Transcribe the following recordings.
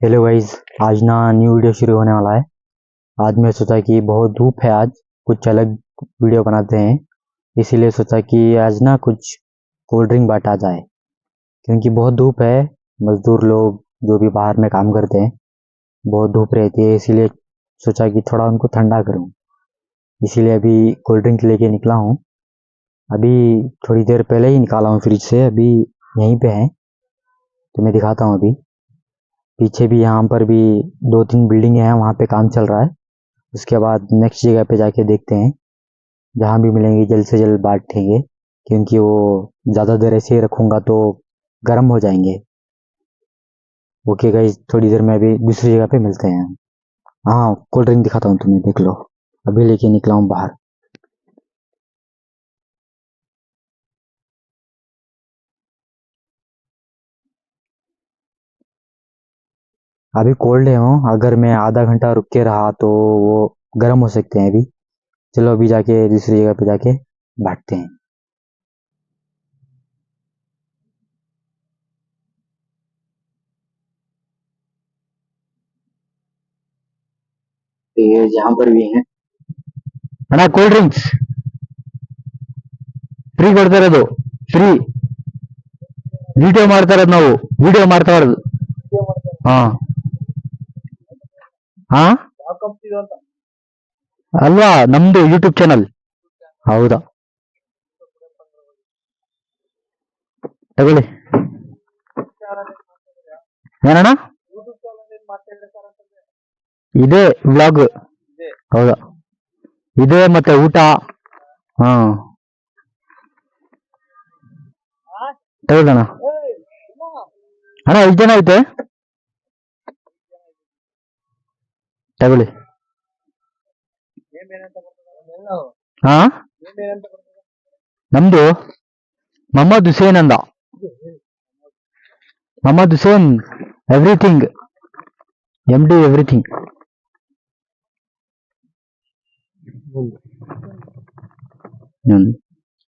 Hello guys. आज ना new video शुरू होने वाला है। आज मैं सोचा कि बहुत धूप है, आज कुछ अलग वीडियो बनाते हैं। इसीलिए सोचा कि आज ना कुछ कोल्ड ड्रिंक बांटा जाए, क्योंकि बहुत धूप है। मजदूर लोग जो भी बाहर में काम करते हैं, बहुत धूप रहती है, इसीलिए सोचा कि थोड़ा उनको ठंडा करूं। इसीलिए अभी कोल्ड ड्रिंक लेके निकला हूँ। अभी थोड़ी देर पहले ही निकाला हूँ फ्रिज से, अभी यहीं पे है तो मैं दिखाता हूँ। अभी पीछे भी, यहाँ पर भी दो तीन बिल्डिंग हैं, वहाँ पे काम चल रहा है। उसके बाद नेक्स्ट जगह पे जाके देखते हैं, जहाँ भी मिलेंगे जल्द से जल्द बांटेंगे, क्योंकि वो ज़्यादा देर ऐसे ही रखूँगा तो गर्म हो जाएंगे। ओके गाइस, थोड़ी देर में अभी दूसरी जगह पे मिलते हैं। हाँ, कोल्ड ड्रिंक दिखाता हूँ तुम्हें, देख लो। अभी लेके निकला हूँ बाहर। अभी कोल्ड है वो, अगर मैं आधा घंटा रुक के रहा तो वो गर्म हो सकते हैं अभी। चलो अभी जाके दूसरी जगह पे जाके बांटते हैं। ये जहाँ पर भी है ना कोल्ड ड्रिंक्स ಫ್ರೀ ಕೊಡ್ತಾ ಇರೋದು, ಫ್ರೀ ವಿಡಿಯೋ ಮಾಡ್ತಾ ಇರೋದು, ನಾವು ವಿಡಿಯೋ ಮಾಡ್ತಾ ಇರೋದು. ಹಾ ಹಾ ಅಲ್ವಾ, ನಮ್ದು ಯೂಟ್ಯೂಬ್ ಚಾನಲ್. ಹೌದಾ, ತಗೊಳ್ಳಿ. ಏನಣ್ಣ? ಇದೇ ವ್ಲಾಗ್. ಹೌದಾ, ಇದೇ ಮತ್ತೆ ಊಟ. ಹಾ, ತಗೊಳ್ಳೋಣ ಅಣ್ಣ. ಎಷ್ಟು ಜನ ಐತೆ? ತಗೊಳ್ಳಿ. ಹಾ, ನಮ್ದು ಮೊಹಮ್ಮದ್ ಹುಸೇನ್ ಅಂದ. Mohammed Hussain everything, M D everything.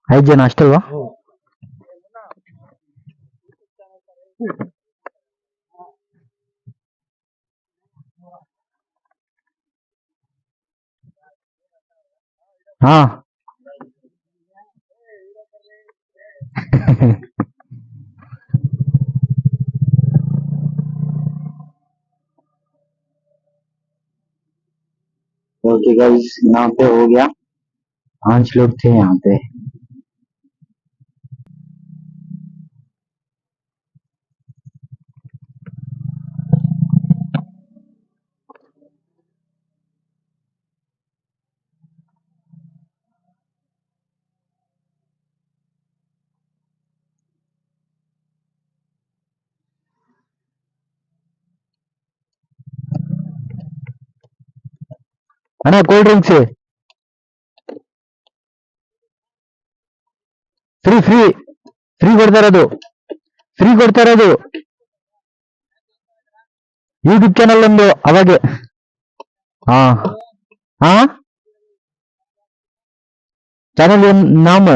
5 ಜನ ಅಷ್ಟಲ್ವಾ? ಹಾ ओके गाइस, यहाँ पे हो गया। 5 लोग थे यहाँ पे। ಅಣ್ಣ cold drinks free free free ಕೊಡ್ತಾ ಇರೋದು, ಫ್ರೀ ಕೊಡ್ತಾ ಇರೋದು. ಯೂಟ್ಯೂಬ್ ಚಾನಲ್ ಒಂದು ಅವಾಗೆ. ಹಾ ಹಾ, ಚಾನಲ್ ನಾಮ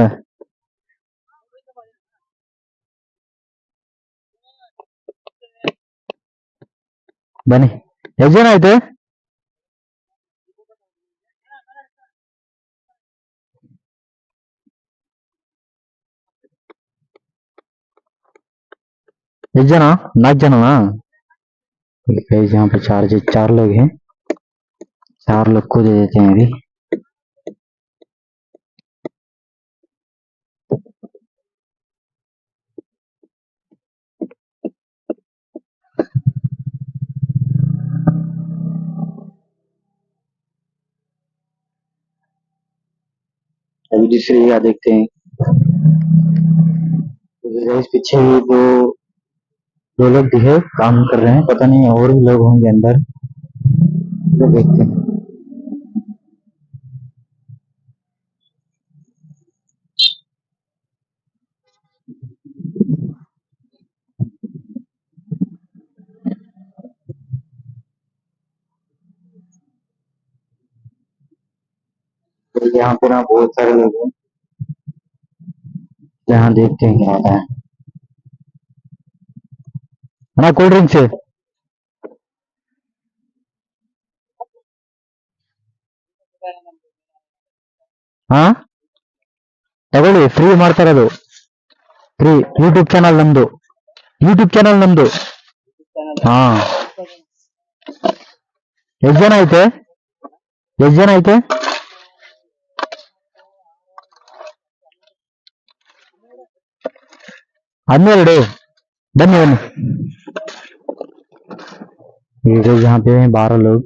ಬನ್ನಿ. ಎಷ್ಟು ಜನ ಐತೆ? ಎಷ್ಟು ಜನ? 4 ಜನನಾ? गाइस यहाँ पे 4 लोग हैं। 4 लोग को दे देते हैं अभी। अभी दूसरी जगह देखते हैं। गाइस पीछे भी दो लोग दिखे काम कर रहे हैं, पता नहीं और भी लोग होंगे अंदर, तो देखते हैं। तो यहाँ पे ना बहुत सारे लोग हैं, यहाँ देखते हैं क्या होता है। ना कोल्ड ड्रिंक से ಹಾ ತಗೊಳ್ಳಿ, ಫ್ರೀ ಮಾಡ್ತಾರದು. ಫ್ರೀ ಯೂಟ್ಯೂಬ್ ಚಾನಲ್ ನಮ್ದು, ಯೂಟ್ಯೂಬ್ ಚಾನಲ್ ನಮ್ದು. ಹಾ ಎಷ್ಟ್ ಜನ ಐತೆ, ಎಷ್ಟ್ ಜನ ಐತೆ? 12। बन्नी बन्नी। ये लोग यहाँ पे हैं 12 लोग।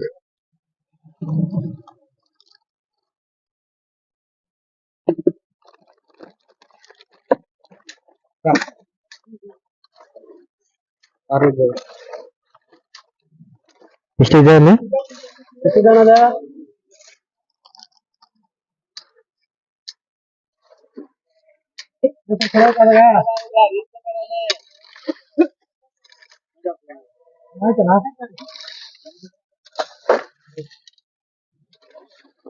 ಎಷ್ಟಿದೆ ಅಲ್ಲಿ? ಎಷ್ಟು ಜನ ಇದೆ?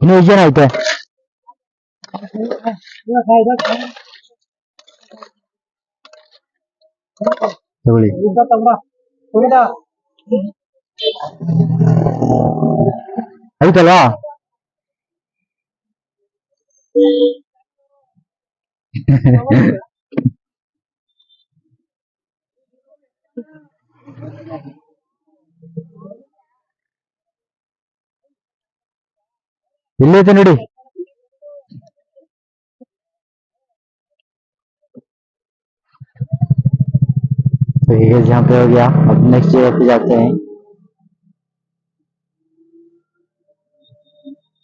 ಇನ್ನು ಎಷ್ಟು ಜನ ಐತೆ? ತಗೊಳ್ಳಿ. ಆಯ್ತಲ್ವಾ? ಇಲ್ಲೈತೆ ನೋಡಿ. तो ये यहाँ पे हो गया। अब नेक्स्ट जगह पे जाते हैं।